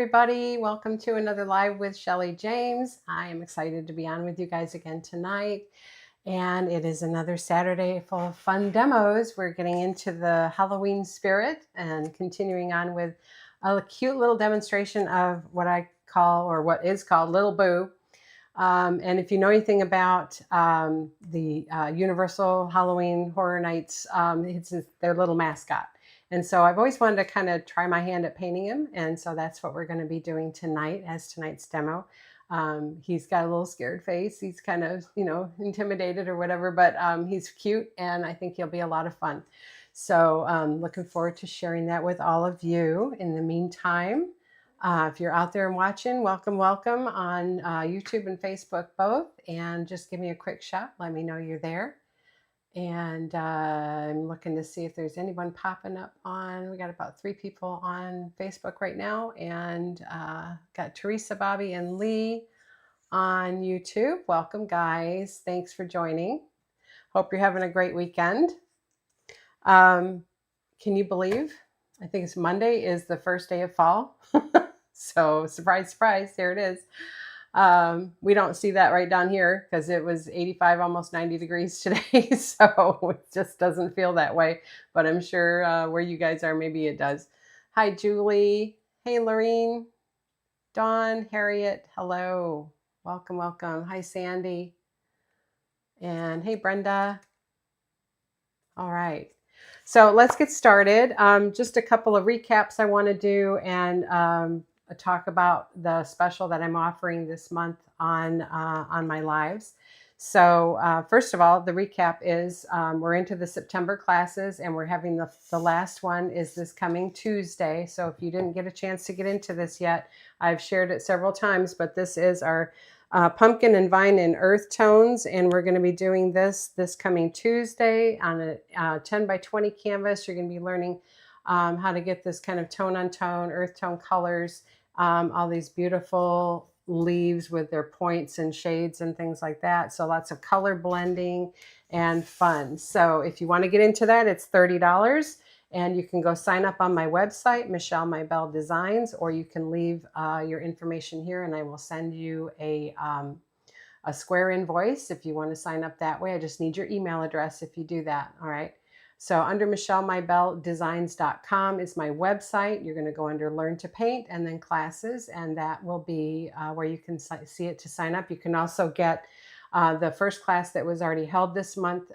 Everybody, welcome to another live with Shelly James. I am excited to be on with you guys again tonight. And it is another Saturday full of fun demos. We're getting into the Halloween spirit and continuing on with a cute little demonstration of what I call, or what is called, Little Boo. And if you know anything about the Universal Halloween Horror Nights, it's their little mascot. And so I've always wanted to kind of try my hand at painting him. And so that's what we're going to be doing tonight as tonight's demo. He's got a little scared face. He's kind of, intimidated or whatever, but he's cute and I think he'll be a lot of fun. So looking forward to sharing that with all of you. In the meantime, if you're out there and watching, welcome on YouTube and Facebook both. And just give me a quick shout. Let me know you're there. And I'm looking to see if there's anyone popping up on. We got about 3 people on Facebook right now, and got Teresa, Bobby, and Lee on YouTube. Welcome, guys. Thanks for joining. Hope you're having a great weekend. Can you believe? I think it's Monday is the first day of fall. So surprise, surprise, there it is. We don't see that right down here because it was 85, almost 90 degrees today. So it just doesn't feel that way, but I'm sure where you guys are, maybe it does. Hi, Julie. Hey, Lorene, Dawn, Harriet. Hello. Welcome, welcome. Hi, Sandy. And hey, Brenda. All right. So let's get started. Just a couple of recaps I want to do, and talk about the special that I'm offering this month on my lives. So first of all, the recap is we're into the September classes, and we're having the last one is this coming Tuesday. So if you didn't get a chance to get into this yet, I've shared it several times, but this is our pumpkin and vine in earth tones, and we're going to be doing this coming Tuesday on a 10 by 20 canvas. You're going to be learning how to get this kind of tone on tone, earth tone colors, all these beautiful leaves with their points and shades and things like that. So lots of color blending and fun. So if you want to get into that, it's $30. And you can go sign up on my website, Michelle My Belle Designs, or you can leave your information here and I will send you a Square invoice if you want to sign up that way. I just need your email address if you do that. All right. So under MichelleMyBelleDesigns.com is my website. You're going to go under Learn to Paint and then Classes, and that will be where you can see it to sign up. You can also get the first class that was already held this month,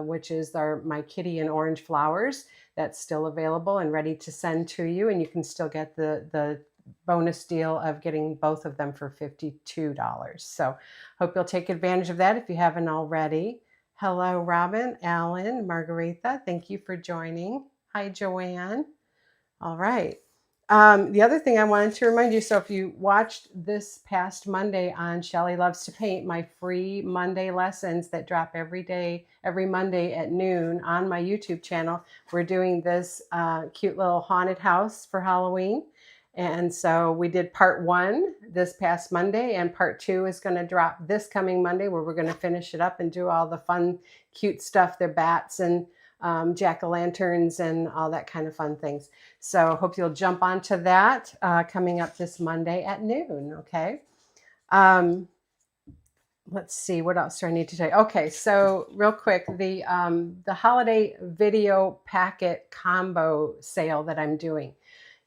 which is my Kitty and Orange Flowers. That's still available and ready to send to you, and you can still get the bonus deal of getting both of them for $52. So hope you'll take advantage of that if you haven't already. Hello, Robin, Alan, Margaretha. Thank you for joining. Hi, Joanne. All right. The other thing I wanted to remind you, so if you watched this past Monday on Shelly Loves to Paint, my free Monday lessons that drop every Monday at noon on my YouTube channel, we're doing this cute little haunted house for Halloween. And so we did part 1 this past Monday, and part 2 is going to drop this coming Monday, where we're going to finish it up and do all the fun, cute stuff. They're bats and jack-o'-lanterns and all that kind of fun things. So hope you'll jump onto that coming up this Monday at noon. Okay. Let's see, what else do I need to tell you? Okay, so real quick, the holiday video packet combo sale that I'm doing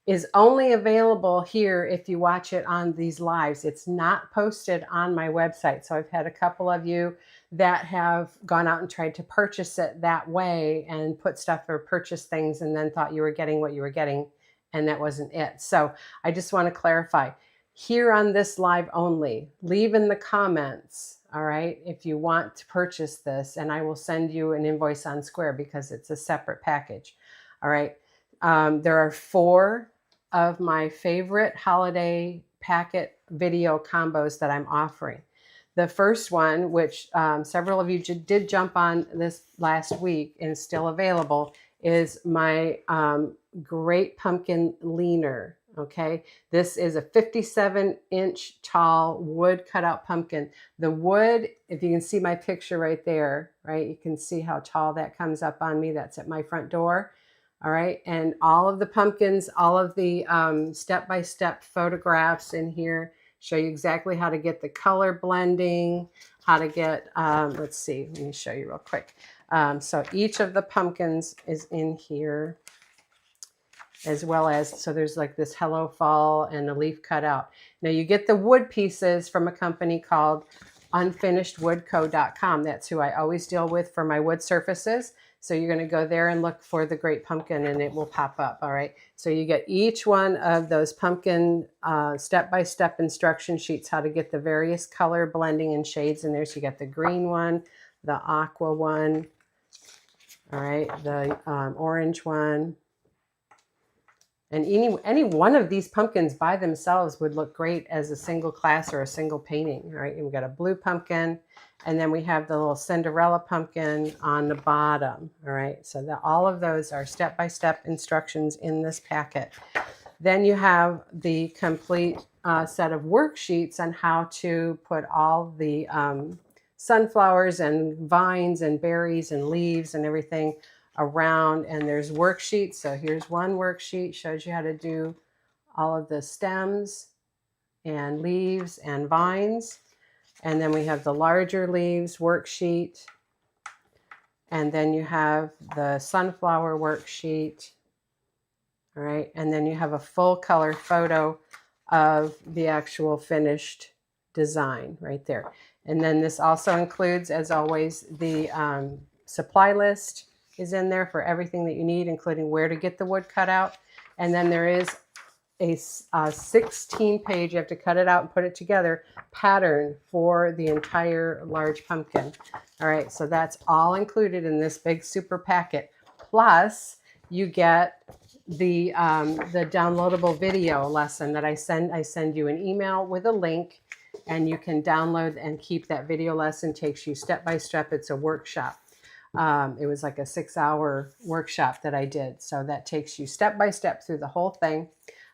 is only available here if you watch it on these lives. It's not posted on my website. So I've had a couple of you that have gone out and tried to purchase it that way and put stuff or purchase things and then thought you were getting what you were getting, and that wasn't it. So I just want to clarify, here on this live only, leave in the comments, all right, if you want to purchase this, and I will send you an invoice on Square because it's a separate package. All right. There are 4 of my favorite holiday packet video combos that I'm offering. The first one, which several of you did jump on this last week and is still available, is my Great Pumpkin Leaner. Okay, this is a 57-inch tall wood cutout pumpkin. The wood, if you can see my picture right there, right, you can see how tall that comes up on me. That's at my front door. All right, and all of the pumpkins, all of the step-by-step photographs in here show you exactly how to get the color blending, how to get, let's see, let me show you real quick. So each of the pumpkins is in here, as well as, so there's like this Hello Fall and a leaf cut out. Now you get the wood pieces from a company called unfinishedwoodco.com. That's who I always deal with for my wood surfaces. So you're going to go there and look for the Great Pumpkin and it will pop up. All right. So you get each one of those pumpkin step-by-step instruction sheets, how to get the various color blending and shades in there. So you got the green one, the aqua one, all right, the orange one. And any one of these pumpkins by themselves would look great as a single class or a single painting, right? And we've got a blue pumpkin, and then we have the little Cinderella pumpkin on the bottom, all right? So all of those are step-by-step instructions in this packet. Then you have the complete set of worksheets on how to put all the sunflowers and vines and berries and leaves and everything around, and there's worksheets. So here's one worksheet, shows you how to do all of the stems and leaves and vines. And then we have the larger leaves worksheet. And then you have the sunflower worksheet. All right. And then you have a full color photo of the actual finished design right there. And then this also includes, as always, the supply list is in there for everything that you need, including where to get the wood cut out. And then there is a 16-page, you have to cut it out and put it together, pattern for the entire large pumpkin. All right, so that's all included in this big super packet. Plus, you get the downloadable video lesson that I send you an email with a link, and you can download and keep that video lesson. Takes you step by step. It's a workshop. It was like a 6-hour workshop that I did. So that takes you step by step through the whole thing.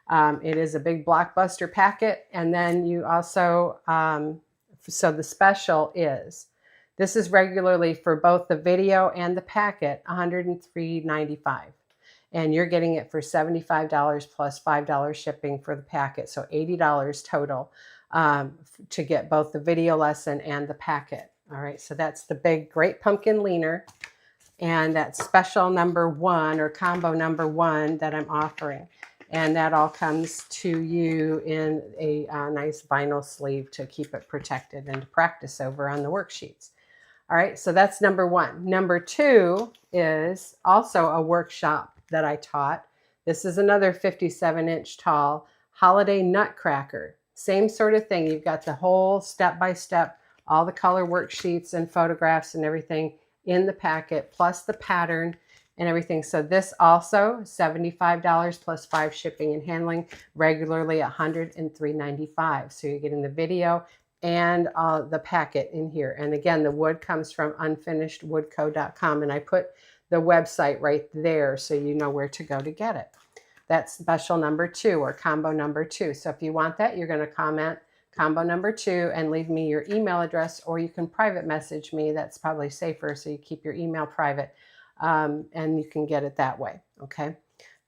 It is a big blockbuster packet. And then you also, so the special is, this is regularly for both the video and the packet, $103.95. And you're getting it for $75 plus $5 shipping for the packet. So $80 total to get both the video lesson and the packet. All right, so that's the big Great Pumpkin Leaner, and that's special number 1 or combo number 1 that I'm offering. And that all comes to you in a nice vinyl sleeve to keep it protected and to practice over on the worksheets. All right, so that's number 1. Number 2 is also a workshop that I taught. This is another 57-inch tall holiday nutcracker. Same sort of thing. You've got the whole step-by-step, all the color worksheets and photographs and everything in the packet, plus the pattern and everything. So this also $75 plus $5 shipping and handling, regularly $103.95. So you're getting the video and the packet in here. And again, the wood comes from unfinishedwoodco.com, and I put the website right there so you know where to go to get it. That's special number 2 or combo number 2. So if you want that, you're going to comment combo number 2 and leave me your email address, or you can private message me. That's probably safer, so you keep your email private, and you can get it that way. Okay.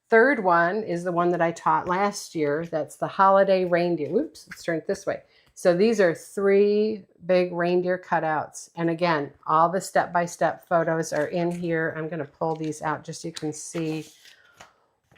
Third one is the one that I taught last year. That's the holiday reindeer. Whoops, let's turn it this way. So these are 3 big reindeer cutouts. And again, all the step-by-step photos are in here. I'm going to pull these out just so you can see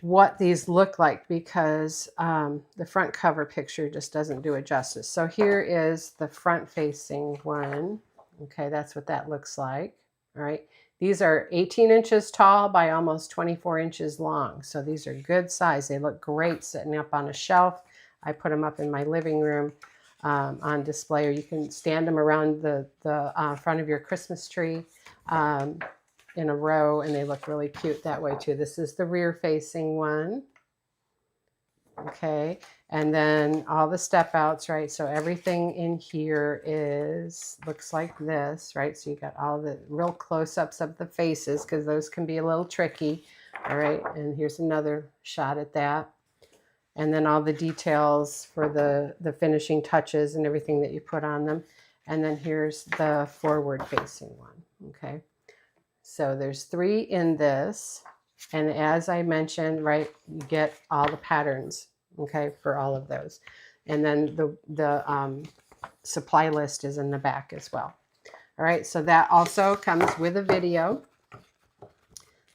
what these look like, because the front cover picture just doesn't do it justice. So here is the front facing one. Okay, that's what that looks like. All right, these are 18 inches tall by almost 24 inches long. So these are good size. They look great sitting up on a shelf. I put them up in my living room on display, or you can stand them around the front of your Christmas tree in a row, and they look really cute that way too. This is the rear facing one. Okay, and then all the step outs, right? So everything in here looks like this, right? So you got all the real close-ups of the faces, because those can be a little tricky. All right, and here's another shot at that. And then all the details for the finishing touches and everything that you put on them. And then here's the forward facing one. Okay, so there's 3 in this. And as I mentioned, right, you get all the patterns, okay, for all of those. And then the supply list is in the back as well. All right, so that also comes with a video.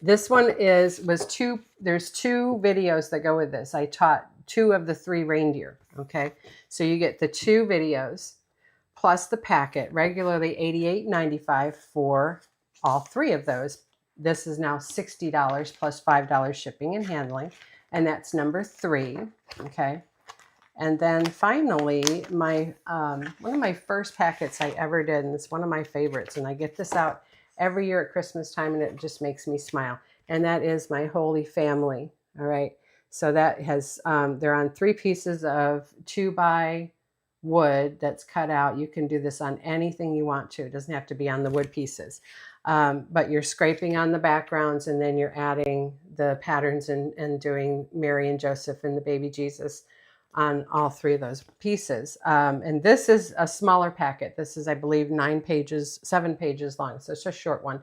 This one there's two videos that go with this. I taught 2 of the 3 reindeer, okay? So you get the 2 videos plus the packet, regularly $88.95 for all 3 of those. This is now $60 plus $5 shipping and handling, and that's number 3, okay? And then finally, my one of my first packets I ever did, and it's one of my favorites, and I get this out every year at Christmas time, and it just makes me smile. And that is my Holy Family. All right. So that has, they're on 3 pieces of 2x wood that's cut out. You can do this on anything you want to. It doesn't have to be on the wood pieces. But you're scraping on the backgrounds, and then you're adding the patterns and doing Mary and Joseph and the baby Jesus on all 3 of those pieces. And this is a smaller packet. This is, I believe, 7 pages long. So it's a short one.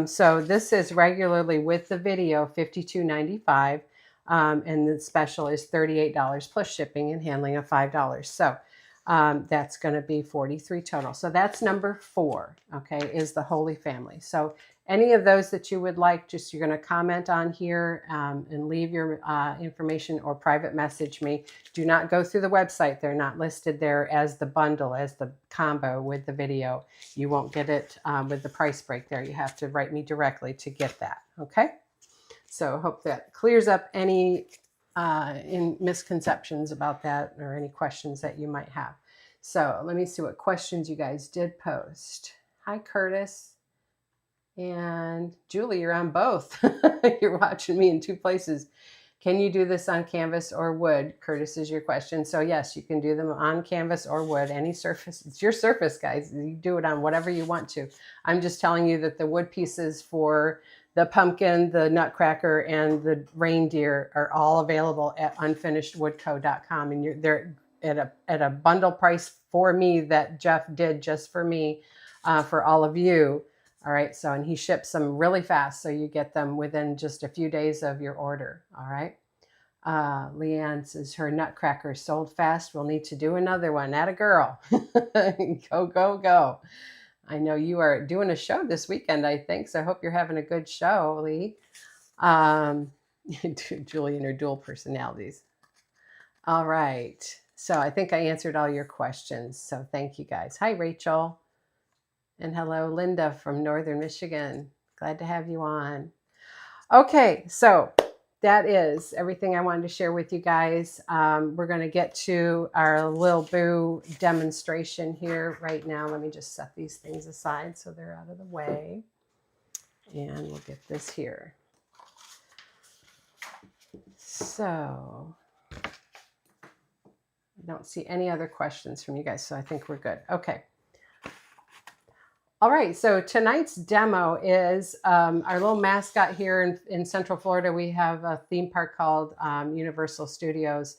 So this is regularly with the video, $52.95. And the special is $38 plus shipping and handling of $5. So that's going to be 43 total. So that's number 4, okay, is the Holy Family. So any of those that you would like, just you're going to comment on here and leave your information or private message me. Do not go through the website. They're not listed there as the bundle, as the combo with the video. You won't get it with the price break there. You have to write me directly to get that, okay? So I hope that clears up any misconceptions about that or any questions that you might have. So let me see what questions you guys did post. Hi, Curtis. And Julie, you're on both. You're watching me in 2 places. Can you do this on canvas or wood? Curtis is your question. So yes, you can do them on canvas or wood, any surface. It's your surface, guys. You do it on whatever you want to. I'm just telling you that the wood pieces for the pumpkin, the nutcracker, and the reindeer are all available at unfinishedwoodco.com. And they're at a bundle price for me that Jeff did just for me, for all of you. All right, so, and he ships them really fast, so you get them within just a few days of your order. All right. Leanne says her nutcracker sold fast. We'll need to do another one. Atta girl. Go, go, go. I know you are doing a show this weekend, I think, so I hope you're having a good show, Lee. Julie and her dual personalities. All right, so I think I answered all your questions, so thank you guys. Hi, Rachel. And hello, Linda from Northern Michigan. Glad to have you on. Okay, so that is everything I wanted to share with you guys. We're going to get to our Lil Boo demonstration here right now. Let me just set these things aside so they're out of the way. And we'll get this here. So I don't see any other questions from you guys, so I think we're good. Okay. All right, so tonight's demo is our little mascot here in Central Florida. We have a theme park called Universal Studios,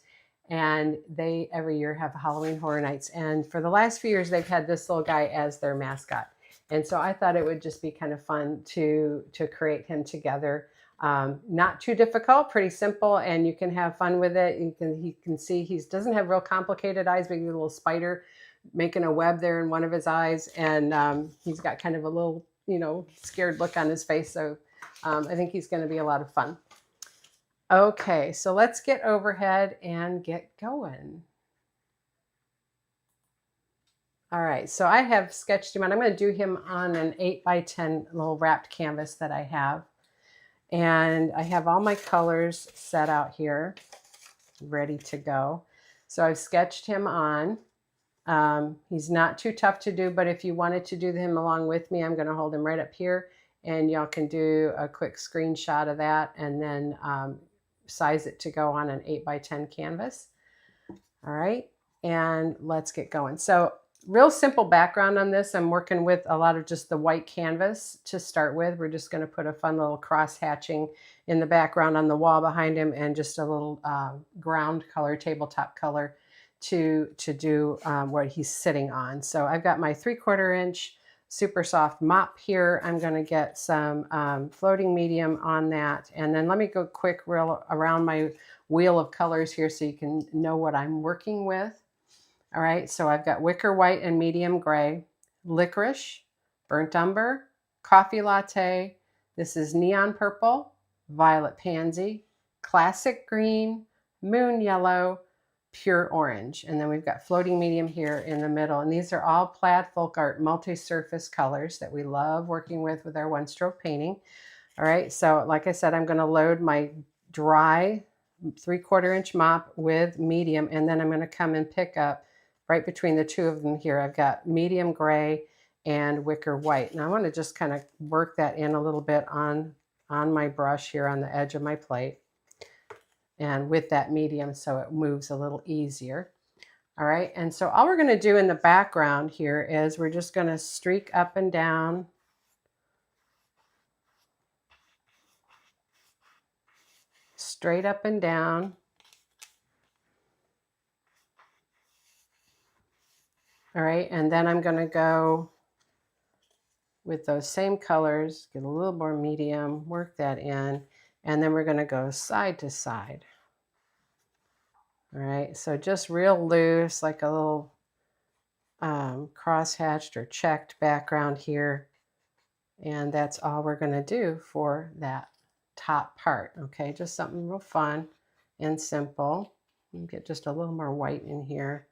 and they every year have Halloween Horror Nights. And for the last few years, they've had this little guy as their mascot. And so I thought it would just be kind of fun to create him together. Not too difficult, pretty simple, and you can have fun with it. He can see he doesn't have real complicated eyes, maybe a little spider making a web there in one of his eyes, and he's got kind of a little, scared look on his face. So I think he's going to be a lot of fun. Okay, so let's get overhead and get going. All right, so I have sketched him, and I'm going to do him on an 8x10 little wrapped canvas that I have. And I have all my colors set out here, ready to go. So I've sketched him on. He's not too tough to do, but if you wanted to do him along with me, I'm going to hold him right up here, and y'all can do a quick screenshot of that and then size it to go on an 8x10 canvas. All right, and let's get going. So real simple background on this. I'm working with a lot of just the white canvas to start with. We're just going to put a fun little cross hatching in the background on the wall behind him, and just a little ground color, tabletop color to do what he's sitting on. So I've got my 3/4 inch super soft mop here. I'm going to get some floating medium on that. And then let me go quick around my wheel of colors here so you can know what I'm working with. All right, so I've got wicker white and medium gray, licorice, burnt umber, coffee latte. This is neon purple, violet pansy, classic green, moon yellow, pure orange. And then we've got floating medium here in the middle. And these are all plaid folk art multi-surface colors that we love working with our one-stroke painting. All right, so like I said, I'm going to load my dry 3/4 inch mop with medium, and then I'm going to come and pick up right between the two of them here. I've got medium gray and wicker white. And I want to just kind of work that in a little bit on my brush here on the edge of my plate. And with that medium so it moves a little easier. All right, and so all we're going to do in the background here is we're just going to streak up and down. Straight up and down. All right, and then I'm going to go with those same colors, get a little more medium, work that in, and then we're going to go side to side. All right, so just real loose, like a little cross-hatched or checked background here. And that's all we're going to do for that top part. Okay, just something real fun and simple. You get just a little more white in here.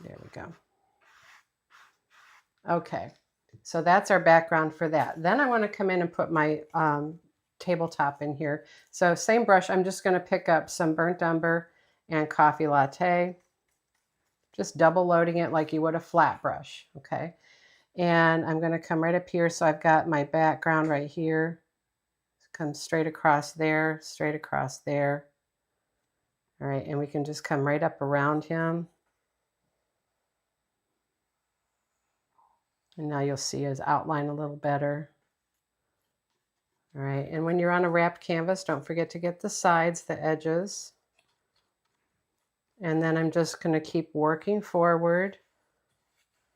There we go. Okay, so that's our background for that. Then I want to come in and put my tabletop in here. So same brush, I'm just going to pick up some burnt umber and coffee latte, just double loading it like you would a flat brush. Okay, and I'm going to come right up here. So I've got my background right here, come straight across there, straight across there. All right, and we can just come right up around him. And now you'll see his outline a little better. All right, and when you're on a wrapped canvas, don't forget to get the sides, the edges. And then I'm just going to keep working forward,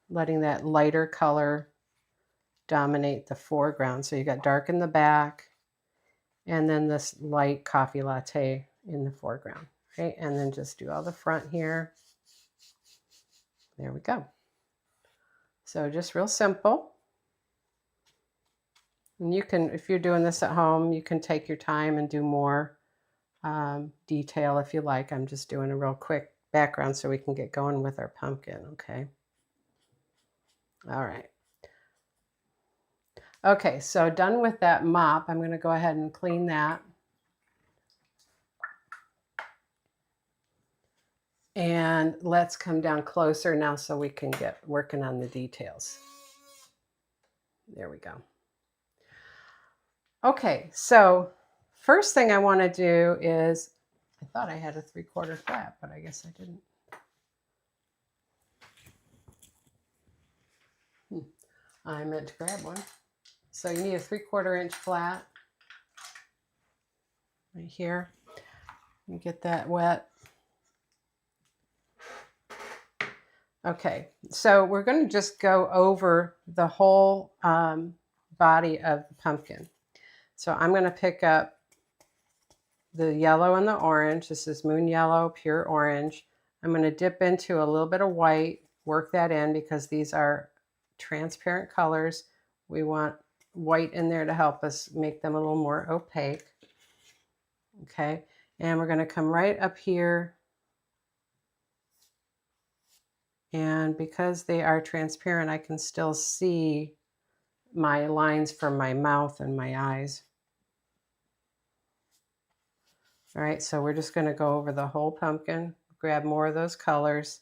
letting that lighter color dominate the foreground. So you got dark in the back, and then this light coffee latte in the foreground. Okay, and then just do all the front here. There we go. So just real simple. And you can, if you're doing this at home, you can take your time and do more detail if you like. I'm just doing a real quick background so we can get going with our pumpkin, okay? All right. Okay, so done with that mop. I'm going to go ahead and clean that. And let's come down closer now so we can get working on the details. There we go. Okay, so first thing I want to do is, I thought I had a 3/4 flat, but I guess I didn't. I meant to grab one. So you need a 3/4 inch flat right here. You get that wet. Okay, so we're going to just go over the whole body of the pumpkin. So I'm going to pick up the yellow and the orange. This is moon yellow, pure orange. I'm going to dip into a little bit of white, work that in because these are transparent colors. We want white in there to help us make them a little more opaque. Okay, and we're going to come right up here. And because they are transparent, I can still see my lines from my mouth and my eyes. All right, so we're just going to go over the whole pumpkin, grab more of those colors.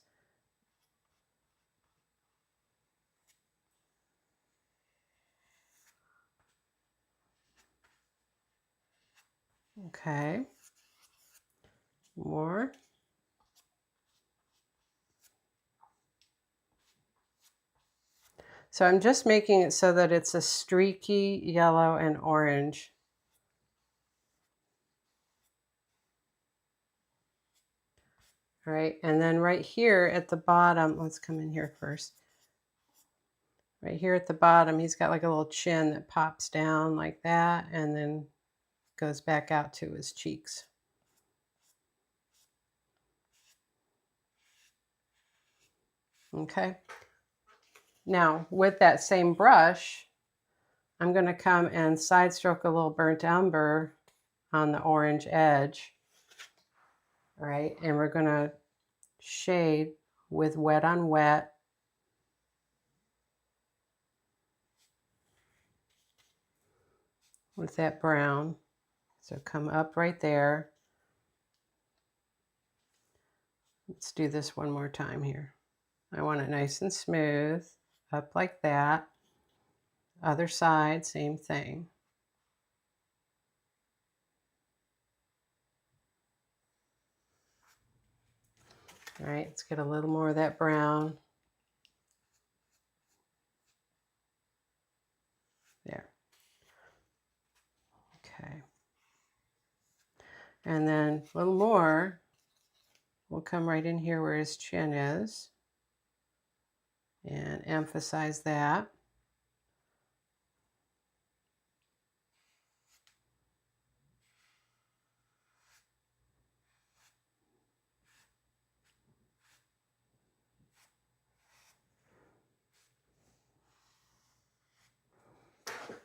Okay, more. So I'm just making it so that it's a streaky yellow and orange. All right, and then right here at the bottom, let's come in here first. Right here at the bottom, he's got like a little chin that pops down like that and then goes back out to his cheeks. Okay. Now, with that same brush, I'm going to come and side stroke a little burnt umber on the orange edge. All right, and we're going to shade with wet on wet. With that brown. So come up right there. Let's do this one more time here. I want it nice and smooth, up like that. Other side, same thing. All right, let's get a little more of that brown. There. Okay. And then a little more. We'll come right in here where his chin is and emphasize that.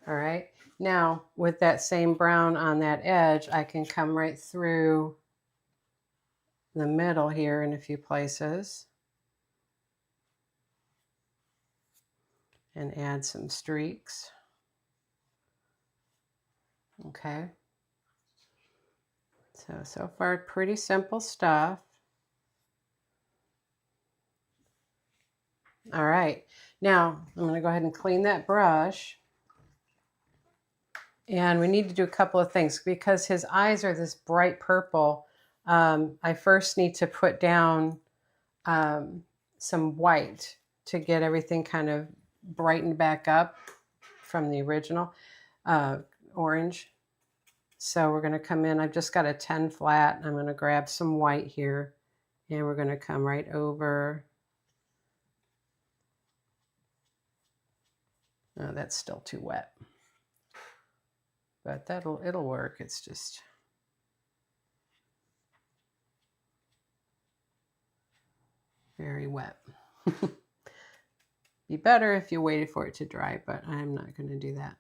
All right, now with that same brown on that edge, I can come right through the middle here in a few places and add some streaks. Okay, so far pretty simple stuff. All right, now I'm going to go ahead and clean that brush. And we need to do a couple of things because his eyes are this bright purple. I first need to put down some white to get everything kind of brightened back up from the original orange. So we're going to come in. I've just got a 10 flat. I'm going to grab some white here and we're going to come right over. Oh, that's still too wet. But it'll work. It's just very wet. Be better if you waited for it to dry, but I'm not going to do that.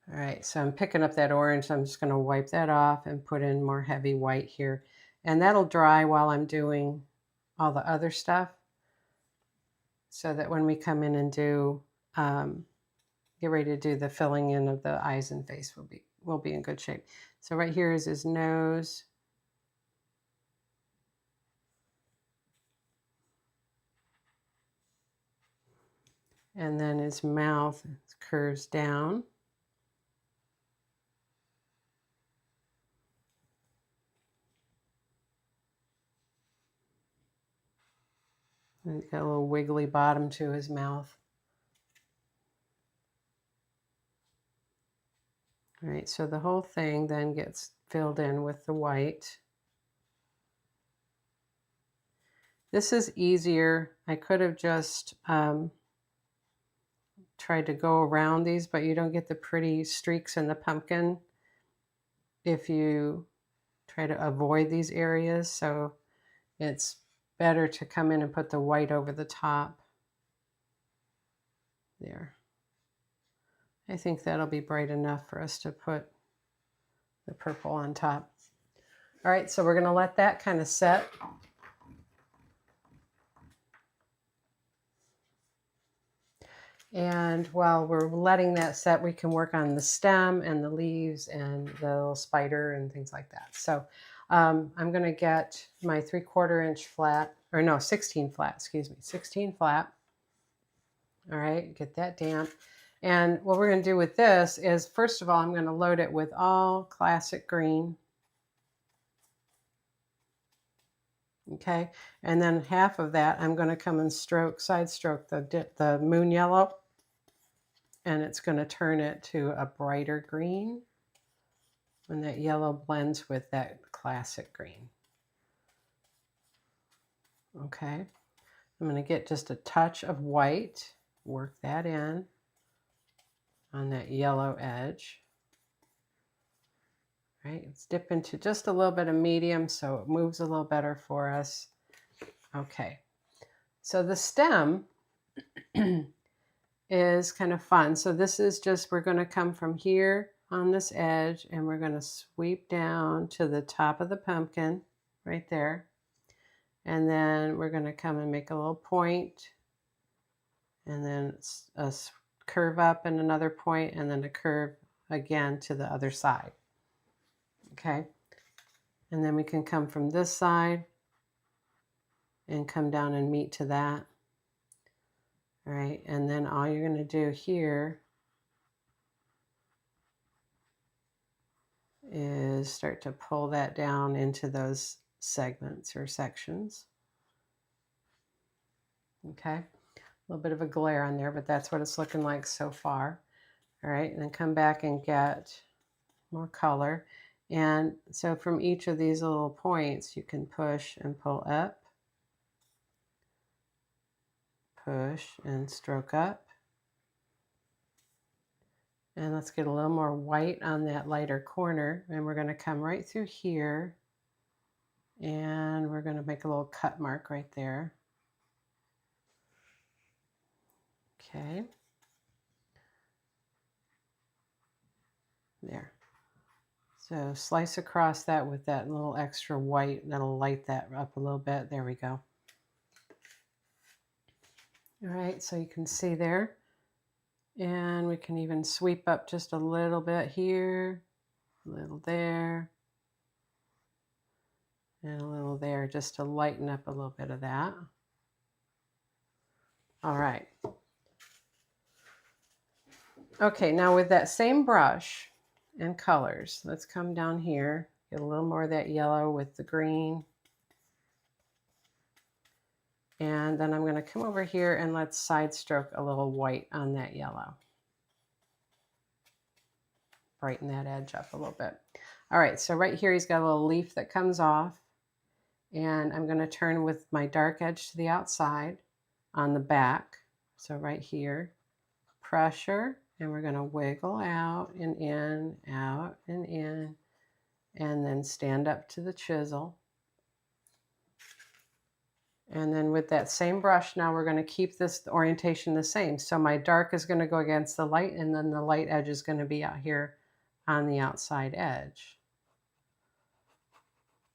All right, so I'm picking up that orange. I'm just going to wipe that off and put in more heavy white here. And that'll dry while I'm doing all the other stuff so that when we come in and do, get ready to do the filling in of the eyes and face, we'll be in good shape. So right here is his nose. And then his mouth curves down. And he's got a little wiggly bottom to his mouth. All right, so the whole thing then gets filled in with the white. This is easier. I could have just tried to go around these, but you don't get the pretty streaks in the pumpkin if you try to avoid these areas. So it's better to come in and put the white over the top. There. I think that'll be bright enough for us to put the purple on top. All right, so we're going to let that kind of set. And while we're letting that set, we can work on the stem and the leaves and the little spider and things like that. So I'm going to get my 3/4 inch flat, or no, 16 flat, excuse me, 16 flat. All right, get that damp. And what we're going to do with this is, first of all, I'm going to load it with all classic green. Okay, and then half of that I'm going to come and stroke, side stroke the moon yellow. and it's going to turn it to a brighter green. And that yellow blends with that classic green. Okay, I'm going to get just a touch of white, work that in on that yellow edge. Right, let's dip into just a little bit of medium so it moves a little better for us. Okay, so the stem is kind of fun. So this is just, we're going to come from here on this edge and we're going to sweep down to the top of the pumpkin right there. And then we're going to come and make a little point, and then a curve up and another point, and then a curve again to the other side. Okay, and then we can come from this side and come down and meet to that. All right, and then all you're going to do here is start to pull that down into those segments or sections. Okay, a little bit of a glare on there, but that's what it's looking like so far. All right, and then come back and get more color. And so from each of these little points, you can push and pull up, push and stroke up. And let's get a little more white on that lighter corner. And we're going to come right through here. And we're going to make a little cut mark right there. Okay. There. So slice across that with that little extra white. That'll light that up a little bit. There we go. All right, so you can see there. And we can even sweep up just a little bit here, a little there, and a little there, just to lighten up a little bit of that. All right. Okay, now with that same brush and colors, let's come down here, get a little more of that yellow with the green. And then I'm going to come over here and let's side stroke a little white on that yellow. Brighten that edge up a little bit. All right, so right here he's got a little leaf that comes off. And I'm going to turn with my dark edge to the outside on the back. So right here, pressure, and we're going to wiggle out and in, out and in, and then stand up to the chisel. And then with that same brush, now we're going to keep this orientation the same. So my dark is going to go against the light, and then the light edge is going to be out here on the outside edge.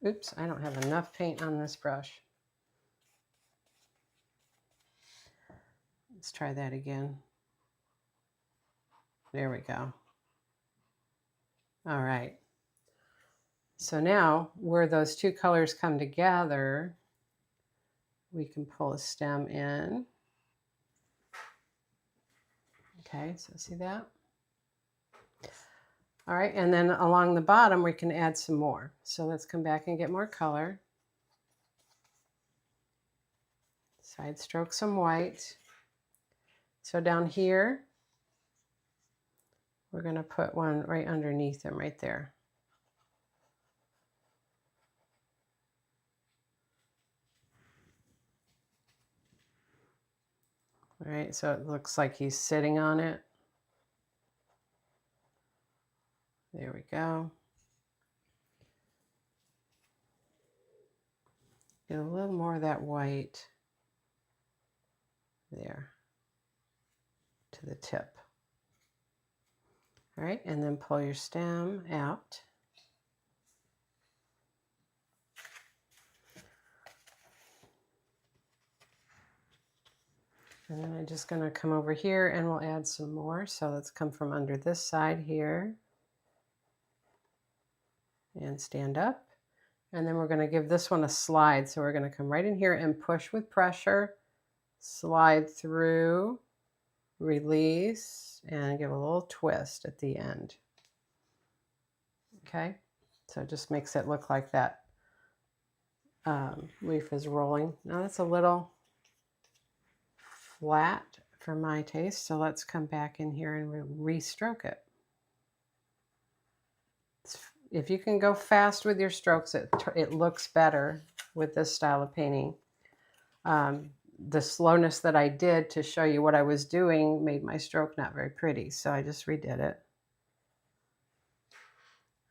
Oops, I don't have enough paint on this brush. Let's try that again. There we go. All right. So now where those two colors come together, we can pull a stem in. Okay, so see that? All right, and then along the bottom, we can add some more. So let's come back and get more color. Side stroke some white. So down here, we're going to put one right underneath them right there. All right, so it looks like he's sitting on it. There we go. Get a little more of that white there to the tip. All right, and then pull your stem out. And then I'm just going to come over here and we'll add some more. So let's come from under this side here and stand up. And then we're going to give this one a slide. So we're going to come right in here and push with pressure, slide through, release, and give a little twist at the end. Okay, so it just makes it look like that leaf is rolling. Now that's a little flat for my taste. So let's come back in here and re-stroke it. If you can go fast with your strokes, it looks better with this style of painting. The slowness that I did to show you what I was doing made my stroke not very pretty, so I just redid it.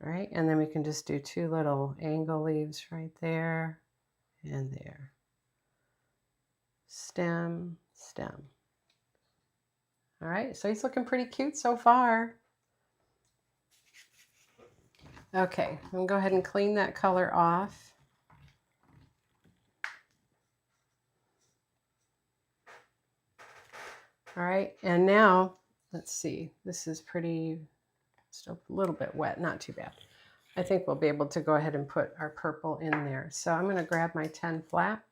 All right, and then we can just do 2 little angle leaves right there and there. Stem, stem. All right, so he's looking pretty cute so far. Okay, I'm gonna go ahead and clean that color off. All right, and now, let's see, this is pretty, still a little bit wet, not too bad. I think we'll be able to go ahead and put our purple in there. So I'm gonna grab my 10 flat,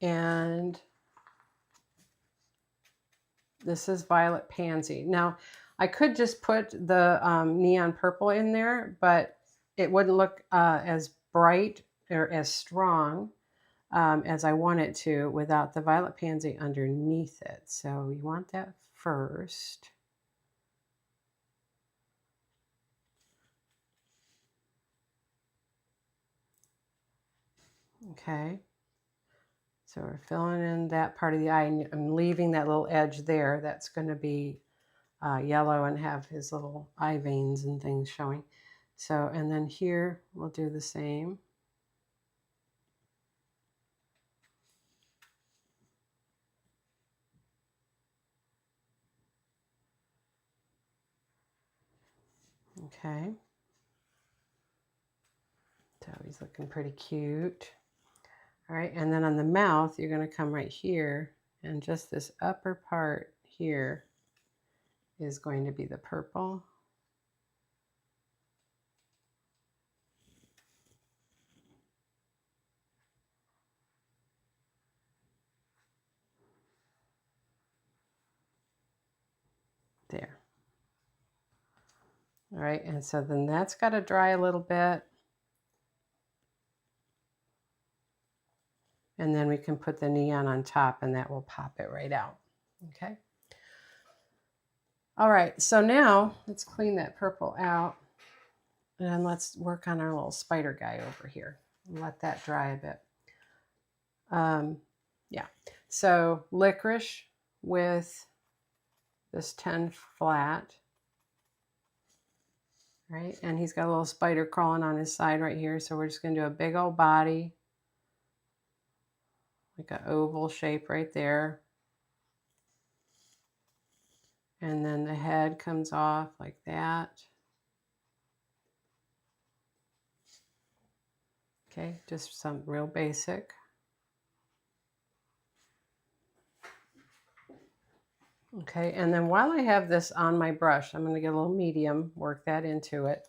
and this is Violet Pansy. Now, I could just put the neon purple in there, but it wouldn't look as bright or as strong as I want it to without the Violet Pansy underneath it. So you want that first. Okay. So we're filling in that part of the eye, and I'm leaving that little edge there. That's going to be yellow and have his little eye veins and things showing. So, and then here we'll do the same. Okay. So he's looking pretty cute. All right, and then on the mouth, you're going to come right here, and just this upper part here is going to be the purple. There. All right, and so then that's got to dry a little bit. And then we can put the neon on top, and that will pop it right out. Okay. All right, so now let's clean that purple out, and let's work on our little spider guy over here. Let that dry a bit. Yeah, so licorice with this 10 flat, right? And he's got a little spider crawling on his side right here, so we're just going to do a big old body, like an oval shape right there. And then the head comes off like that. Okay, just some real basic. Okay, and then while I have this on my brush, I'm going to get a little medium, work that into it.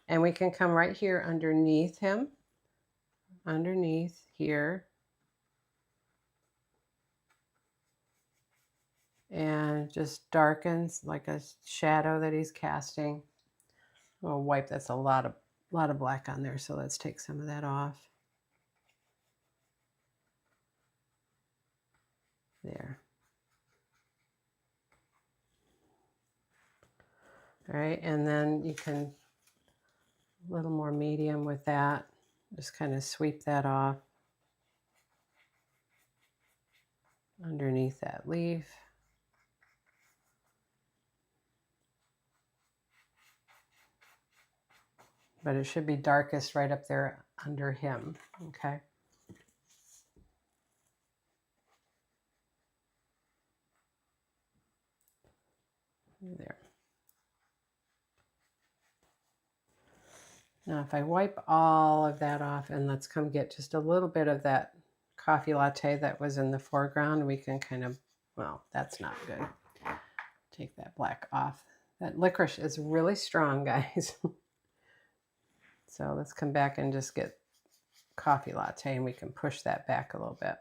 And we can come right here underneath him, underneath here. And just darkens like a shadow that he's casting. I'll wipe, that's a lot of black on there, so let's take some of that off. There. All right, and then you can a little more medium with that. Just kind of sweep that off underneath that leaf. But it should be darkest right up there under him, okay? There. Now if I wipe all of that off, and let's come get just a little bit of that coffee latte that was in the foreground, we can kind of, well, that's not good. Take that black off. That licorice is really strong, guys. So let's come back and just get coffee latte, and we can push that back a little bit.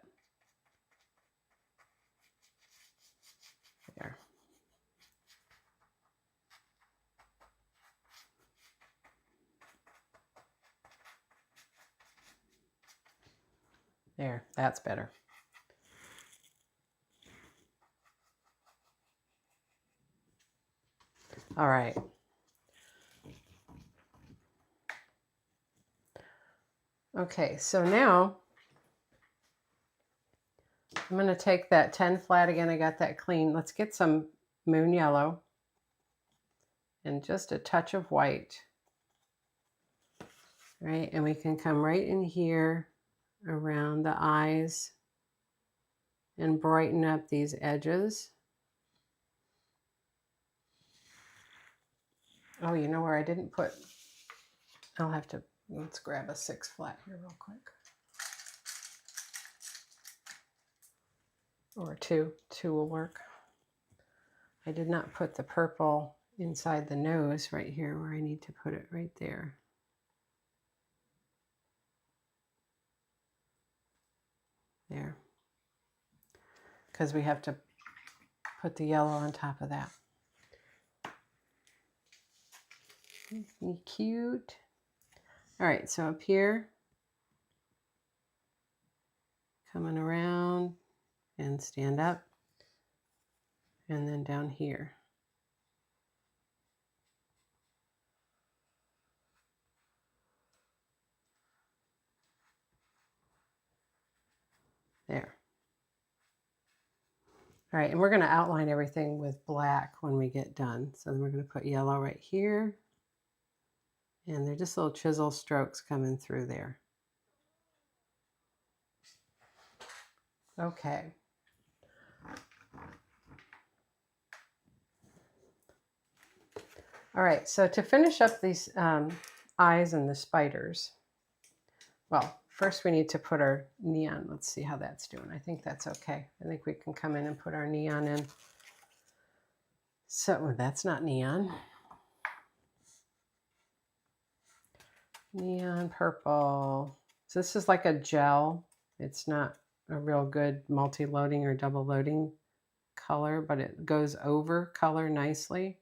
There. There, that's better. All right. Okay, so now I'm going to take that 10 flat again. I got that clean. Let's get some moon yellow and just a touch of white. Right, and we can come right in here around the eyes and brighten up these edges. Oh, you know where I didn't put, I'll have to, let's grab a 6 flat here real quick. Or two will work. I did not put the purple inside the nose right here where I need to put it right there. There. Because we have to put the yellow on top of that. Cute. All right, so up here, coming around and stand up, and then down here. There. All right, and we're going to outline everything with black when we get done. So then we're going to put yellow right here. And they're just little chisel strokes coming through there. Okay. All right, so to finish up these eyes and the spiders, well, first we need to put our neon. Let's see how that's doing. I think that's okay. I think we can come in and put our neon in. So well, that's not neon. Neon purple. So this is like a gel. It's not a real good multi-loading or double loading color, but it goes over color nicely.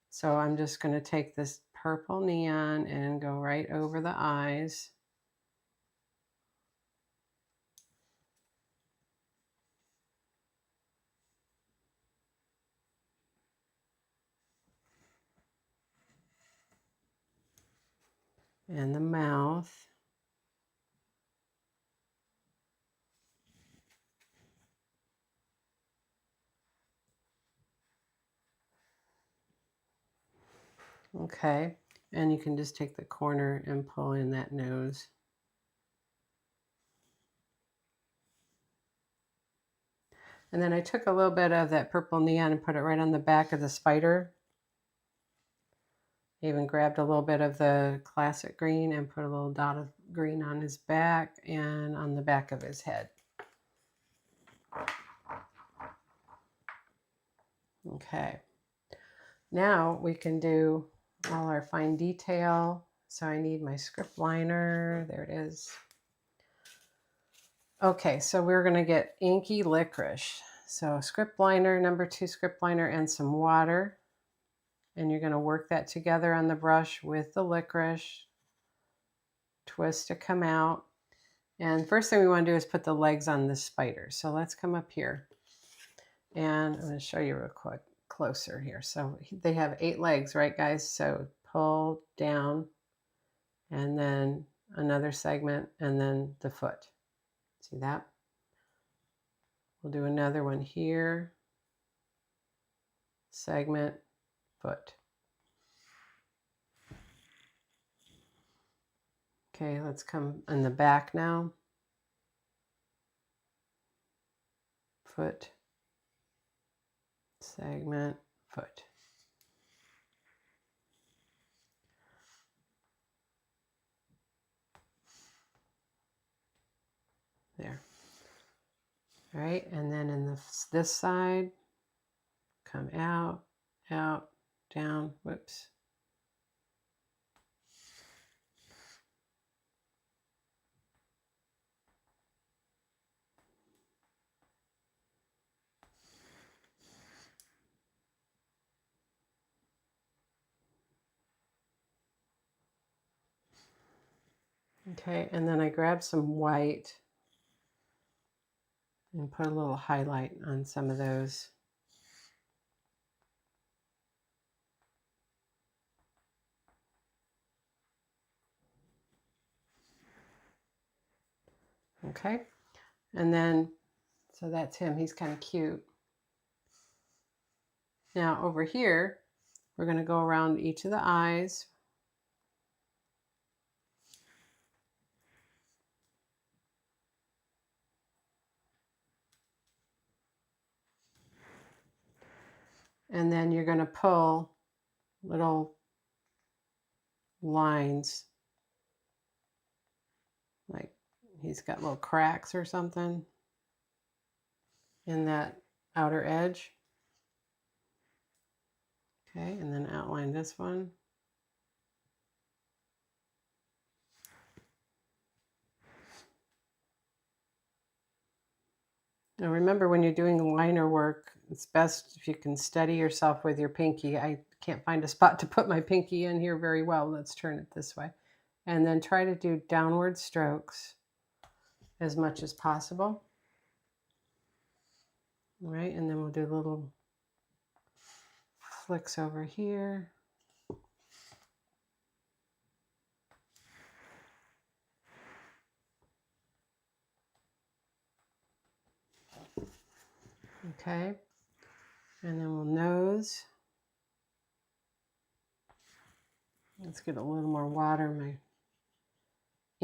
So I'm just going to take this purple neon and go right over the eyes. And the mouth. Okay, and you can just take the corner and pull in that nose. And then I took a little bit of that purple neon and put it right on the back of the spider. Even grabbed a little bit of the classic green and put a little dot of green on his back and on the back of his head. Okay, now we can do all our fine detail. So I need my script liner. There it is. Okay, so we're going to get inky licorice. So script liner, number 2 script liner, and some water. And you're going to work that together on the brush with the licorice. Twist to come out. And first thing we want to do is put the legs on this spider. So let's come up here. And I'm going to show you real quick closer here. So they have 8 legs, right guys? So pull down and then another segment and then the foot. See that? We'll do another one here. Segment, foot. Okay, let's come in the back now. Foot, segment, foot. There. All right, and then in this side, come out, out, down, whoops. Okay, and then I grab some white and put a little highlight on some of those. Okay, and then, so that's him. He's kind of cute. Now over here, we're going to go around each of the eyes. And then you're going to pull little lines, like he's got little cracks or something in that outer edge. Okay, and then outline this one. Now remember, when you're doing liner work, it's best if you can steady yourself with your pinky. I can't find a spot to put my pinky in here very well. Let's turn it this way. And then try to do downward strokes as much as possible. All right, and then we'll do little flicks over here. Okay, and then we'll nose. Let's get a little more water. My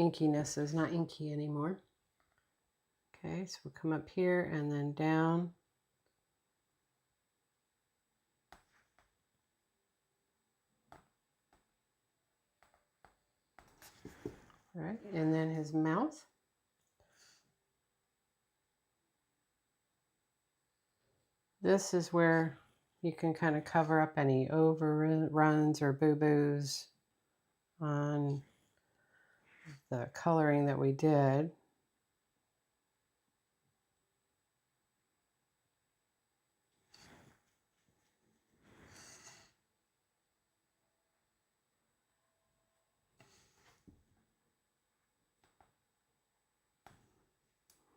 inkiness is not inky anymore. Okay, so we'll come up here and then down. All right, and then his mouth. This is where you can kind of cover up any overruns or boo-boos on the coloring that we did.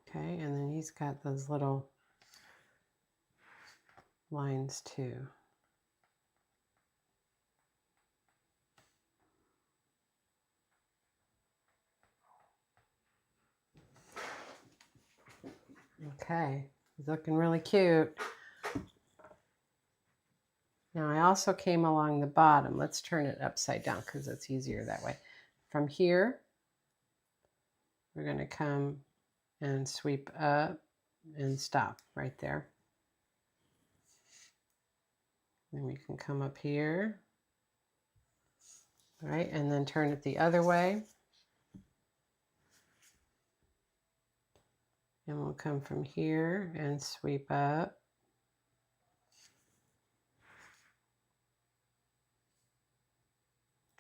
Okay, and then he's got those little lines too. Okay, he's looking really cute. Now I also came along the bottom. Let's turn it upside down because it's easier that way. From here, we're going to come and sweep up and stop right there. Then we can come up here. All right, and then turn it the other way. And we'll come from here and sweep up.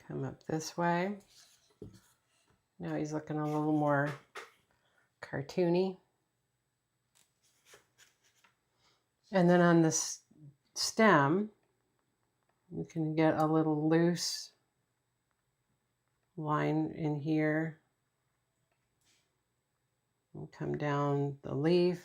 Come up this way. Now he's looking a little more cartoony. And then on this stem, you can get a little loose line in here. And come down the leaf.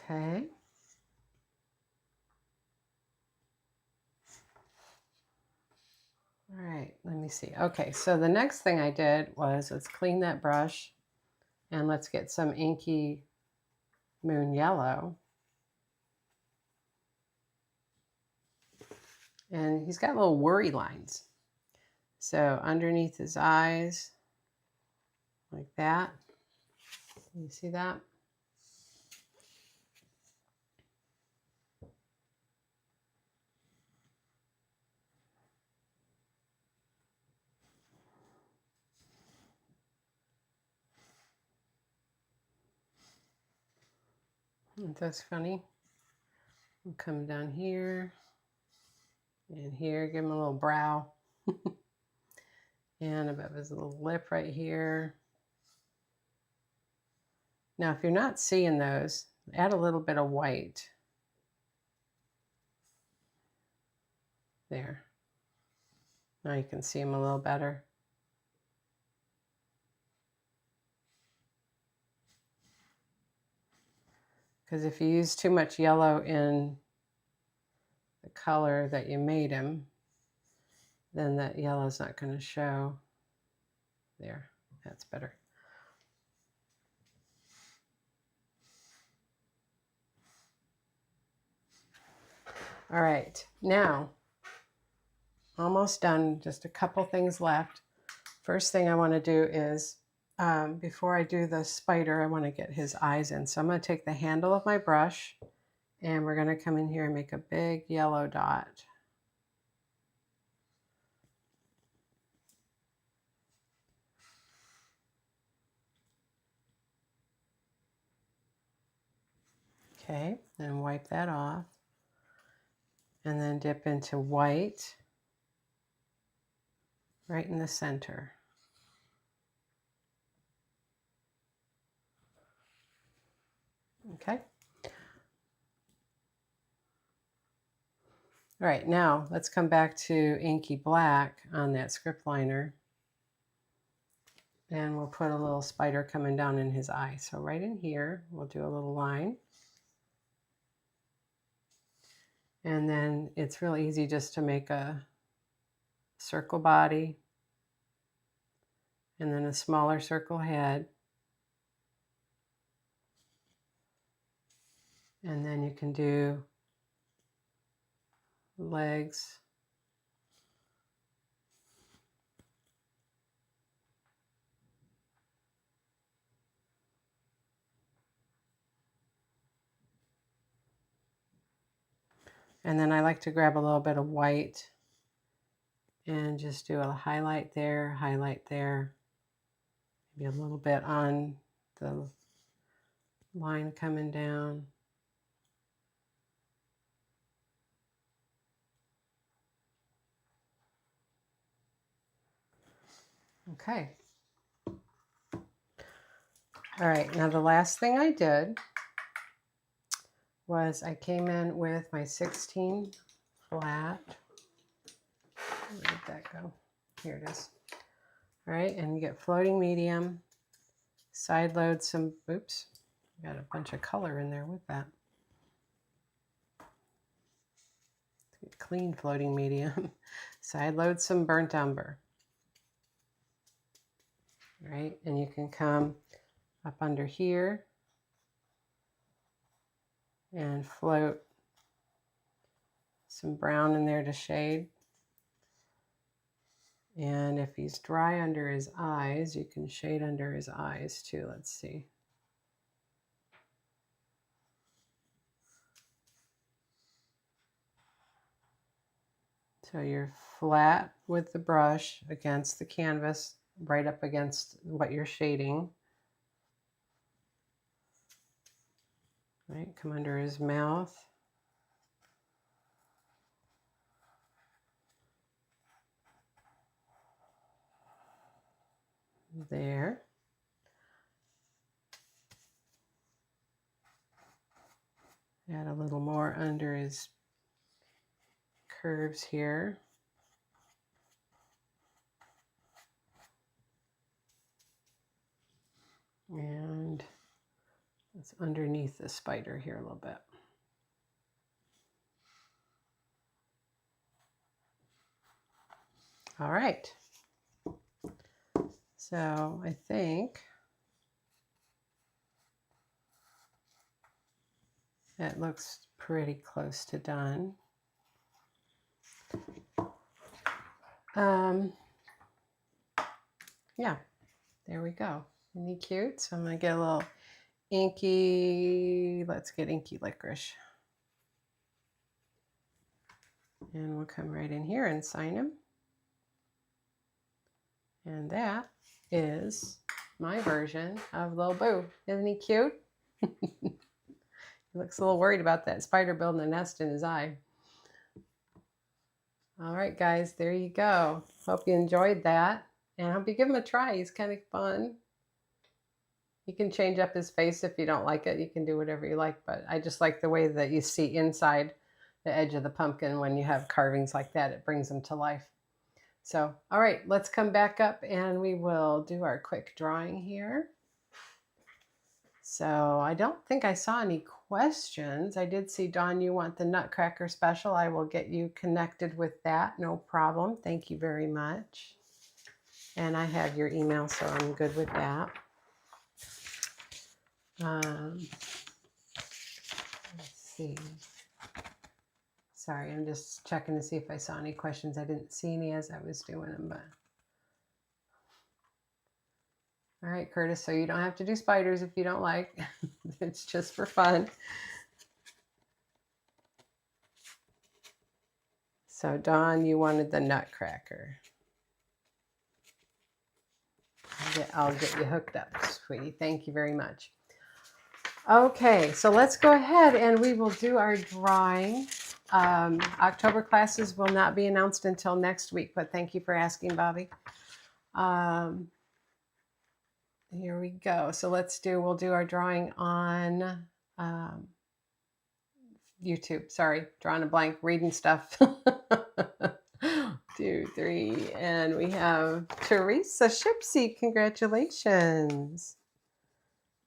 Okay. All right, let me see. Okay, so the next thing I did was, let's clean that brush and let's get some inky moon yellow. And he's got little worry lines. So underneath his eyes, like that. You see that? That's funny. We'll come down here and here, give him a little brow. And above his little lip right here. Now, if you're not seeing those, add a little bit of white. There. Now you can see him a little better. because if you use too much yellow in the color that you made him, then that yellow is not going to show. There, that's better. All right, now almost done, just a couple things left. First thing I want to do is, before I do the spider, I want to get his eyes in. So I'm going to take the handle of my brush and we're going to come in here and make a big yellow dot. Okay, then wipe that off and then dip into white right in the center. Okay. All right, now let's come back to inky black on that script liner. And we'll put a little spider coming down in his eye. So right in here, we'll do a little line. And then it's really easy just to make a circle body and then a smaller circle head. And then you can do legs. And then I like to grab a little bit of white and just do a highlight there, maybe a little bit on the line coming down. Okay. All right, now the last thing I did was I came in with my 16 flat. Where did that go? Here it is. All right, and you get floating medium, side load some, oops, got a bunch of color in there with that. Clean floating medium. Side load some burnt umber. All right, and you can come up under here and float some brown in there to shade. And if he's dry under his eyes, you can shade under his eyes too. Let's see. So you're flat with the brush against the canvas, right up against what you're shading. Right, come under his mouth. There. Add a little more under his curves here. And it's underneath the spider here a little bit. All right. So I think that looks pretty close to done. Yeah, there we go. Isn't he cute? So I'm gonna get a little inky, let's get inky licorice. And we'll come right in here and sign him. And that is my version of Lil Boo. Isn't he cute? He looks a little worried about that spider building a nest in his eye. All right, guys, there you go. Hope you enjoyed that. And I hope you give him a try. He's kind of fun. You can change up his face if you don't like it. You can do whatever you like, but I just like the way that you see inside the edge of the pumpkin when you have carvings like that. It brings them to life. So, all right, let's come back up and we will do our quick drawing here. So I don't think I saw any questions. I did see, Dawn, you want the Nutcracker special. I will get you connected with that. No problem. Thank you very much. And I have your email, so I'm good with that. Let's see. Sorry, I'm just checking to see if I saw any questions. I didn't see any as I was doing them, but. All right, Curtis, so you don't have to do spiders if you don't like. It's just for fun. So Dawn, you wanted the Nutcracker. I'll get you hooked up, sweetie. Thank you very much. Okay, so let's go ahead and we will do our drawing. October classes will not be announced until next week, but thank you for asking, Bobby. Here we go. So we'll do our drawing on YouTube. Sorry, drawing a blank, reading stuff. 2, 3, and we have Teresa Shipsy. Congratulations.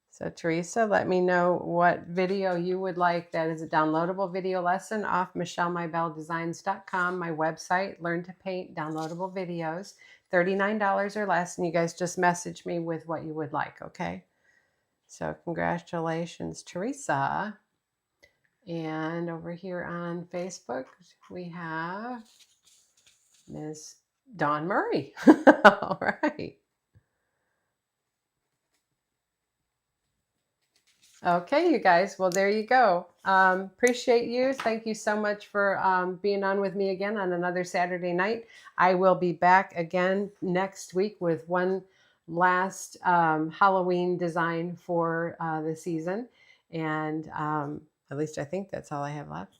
So Teresa, let me know what video you would like. That is a downloadable video lesson off MichelleMyBelleDesigns.com, my website, Learn to Paint, downloadable videos, $39 or less, and you guys just message me with what you would like, okay? So congratulations, Teresa. And over here on Facebook, we have Ms. Dawn Murray. All right. Okay, you guys. Well, there you go. Appreciate you. Thank you so much for being on with me again on another Saturday night. I will be back again next week with one last Halloween design for the season. And at least I think that's all I have left.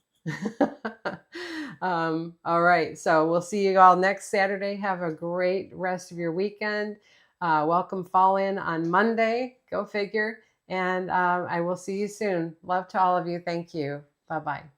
All right. So we'll see you all next Saturday. Have a great rest of your weekend. Welcome fall in on Monday. Go figure. And I will see you soon. Love to all of you. Thank you. Bye-bye.